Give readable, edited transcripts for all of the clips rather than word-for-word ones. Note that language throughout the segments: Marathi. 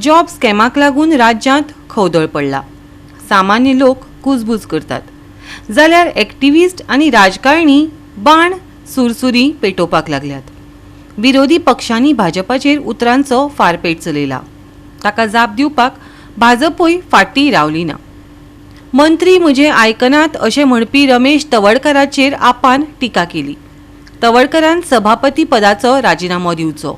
जॉब स्कॅमाक लागून राज्यांत खवदळ पडला। सामान्य लोक कुजबूज करतात जाल्यार एक्टिविस्ट आनी राजकारणी बाण सुरसुरी पेटोवपाक लागल्यात। विरोधी पक्षांनी भाजपाचेर उतरांचो फारपेट चलयला। ताका जाप दिवपाक भाजपय फाटीं रावली ना। मंत्री म्हजे आयकनात अशें म्हणपी रमेश तवडकराचेर आपान टिका केली। तवडकरान सभापती पदाचो राजिनामो दिवचो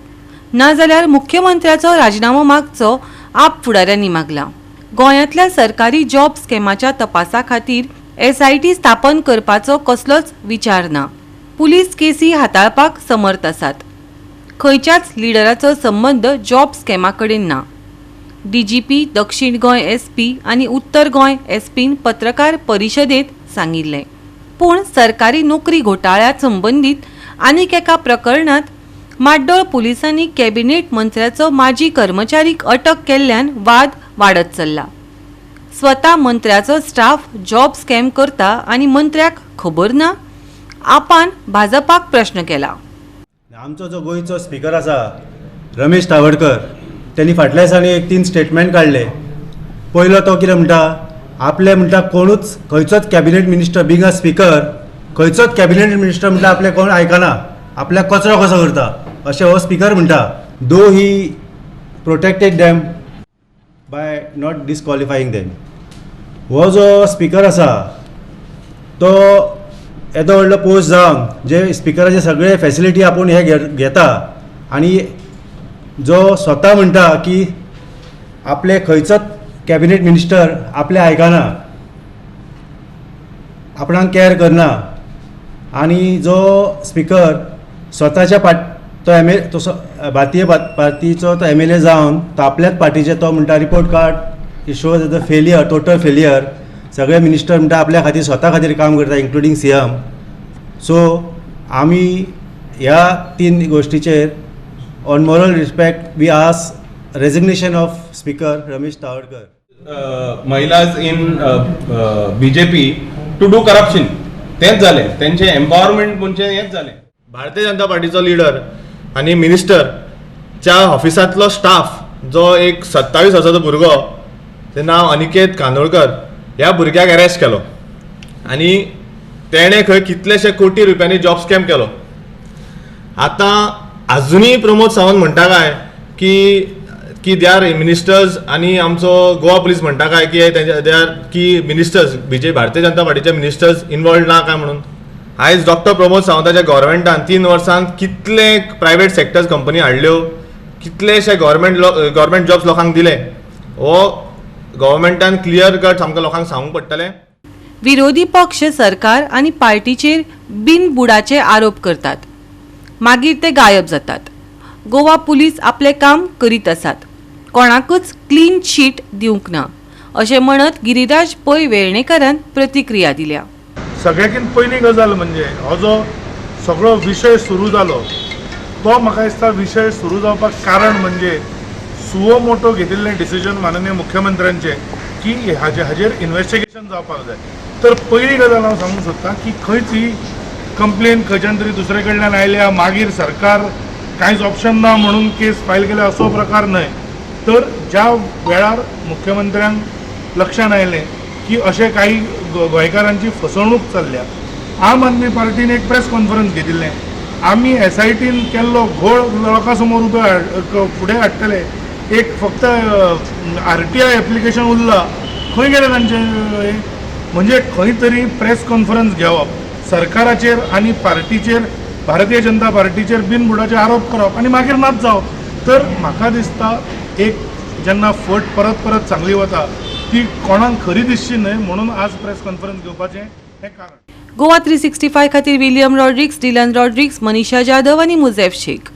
नाजाल्यार मुख्यमंत्र्याचो राजिनामो मागचो आप फुडाऱ्यांनी मागला। गोंयांतल्या सरकारी जॉब स्कॅमाच्या तपासा खातीर SIT स्थापन करपाचो कसलोच विचार ना। पुलीस केसी हाताळपाक समर्थ आसात। खंयच्याच लिडराचो संबंध जॉब स्कॅमा कडेन ना। DGP दक्षिण गोंय SP आनी उत्तर गोंय SPन पत्रकार परिशदेंत सांगिल्लें। पूण सरकारी नोकरी घोटाळ्यात संबंदीत आनीक एका प्रकरणात माड्डोळ पुलिसांनी कॅबिनेट मंत्र्याचो माजी कर्मचारीक अटक केल्ल्यान वाद वाडत चल्ला। स्वता मंत्र्याचो स्टाफ जॉब स्कॅम करता आनी मंत्र्याक खबर ना? आपान भाजपाक प्रश्न केला। आमचो जो गोंयचो स्पीकर आसा रमेश तावडकर त्यांनी फाटल्या दिसांनी एक 3 स्टेटमेंट काढले। पयलो तो कितें म्हणटा, आपले म्हणटा कोणूच खंयचोच cabinet minister being a speaker खंयचोच कॅबिनेट मिनिस्टर म्हणटा आपले कोण आयकना, आपल्याक कचरो कसो करता अशें हो स्पीकर म्हणटा। Though he protected them by not disqualifying them. हो जो स्पीकर आसा तो येदो व्हडलो पोस्ट जावन जे स्पीकराचे सगळे फॅसिलिटी आपूण हे घेता आनी जो स्वता म्हणटा की आपले खंयचोच कॅबिनेट मिनिस्टर आपले आयकना, आपणाक केअर करना आनी जो स्पीकर स्वताच्या भारतीय पार्टीचो तो MLA जावन तो आपल्याच पार्टीचे तो म्हणटा report card shows the failure, total failure. सगळे मिनिस्टर म्हणटा आपल्या खातीर स्वता खातीर काम करता इन्क्लुडींग CM। सो आमी ह्या 3 गोष्टीचेर on moral respect we ask resignation of speaker Ramesh Tawadkar. महिलाज in BJP to do corruption तेच जाले, त्यांचे एम्पावरमेंट म्हणजे हेच जाले। भारतीय जनता पार्टीचो लीडर आनी मिनिस्टरच्या ऑफिसांतलो स्टाफ जो एक 27 वर्साचो भुरगो, तें नांव अनिकेत कांदोळकर, ह्या भुरग्याक अरेस्ट केलो आनी तेणें खंय कितलेशे कोटी रुपयांनी जॉब स्कॅम केलो। आतां अजुनूय प्रमोद सावंत म्हणटा काय की दे आर मिनिस्टर्स आनी आमचो गोवा पुलीस म्हणटा काय की दे आर की मिनिस्टर्स भारतीय जनता पार्टीचे मिनिस्टर्स इन्वॉल्व ना काय म्हणून। आयज डॉक्टर प्रमोद सावंताच्या गव्हर्मेंटान 3 वर्सांत कितले प्रायवेट सेक्टर्स कंपनी हाडल्यो, कितलेशे गव्हर्मेंट जॉब्स लोकांक दिले, हो गव्हर्मेंटान क्लियर कट सामको लोकांक सांगूंक पडटलें। विरोधी पक्ष सरकार आनी पार्टीचेर बिनबुडाचे आरोप करतात, मागीर ते गायब जातात। गोवा पुलीस आपले काम करीत आसात, कोणाकूच क्लीन शीट दिवंक ना अशें म्हणत गिरीराज पै वेर्णेकारान प्रतिक्रिया दिल्या। सगळ्याकीन पयली गजाल म्हणजे हो जो सगळो विशय सुरू जालो तो म्हाका दिसता विशय सुरू जावपाक कारण म्हणजे सुओ मोटो घेतिल्लें डिसिजन माननीय मुख्यमंत्र्यांचे की हाजेर इन्व्हेस्टिगेशन जावपाक जाय। तर पयली गजाल हांव सांगूंक सोदतां की खंयच ही कंप्लेन खंयच्यान तरी दुसरे कडल्यान आयल्या मागीर सरकार कांयच ऑप्शन ना म्हणून केस फायल केल्या असो प्रकार न्हय। तर ज्या वेळार मुख्यमंत्र्यांक लक्षान आयलें की अशें काही गोंयकारांची फसवणूक चल्ल्या, आम आदमी पार्टीन एक प्रेस कॉन्फरन्स घेतिल्लें, आमी SITन केल्लो घोळ लोकां समोर फुडें हाडटले, एक फक्त RTI एप्लिकेशन उरलां, खंय गेलें तांचें? म्हणजे खंय तरी प्रेस कॉन्फरन्स घेवप सरकाराचेर आनी पार्टीचेर, भारतीय जनता पार्टीचेर बिनबुडाचे आरोप करप आनी मागीर नाच जावप। तर म्हाका दिसता एक जेन्ना फट परत परत सांगली वता ती कोणाक खरी दिसची न्हय म्हणून आज प्रेस कॉन्फरन्स घेवपाचें हें कारण। गोवा 365 खातीर विलियम रॉड्रिक्स, डिलन रॉड्रिक्स, मनीषा जाधव आनी मुझेफ शेख।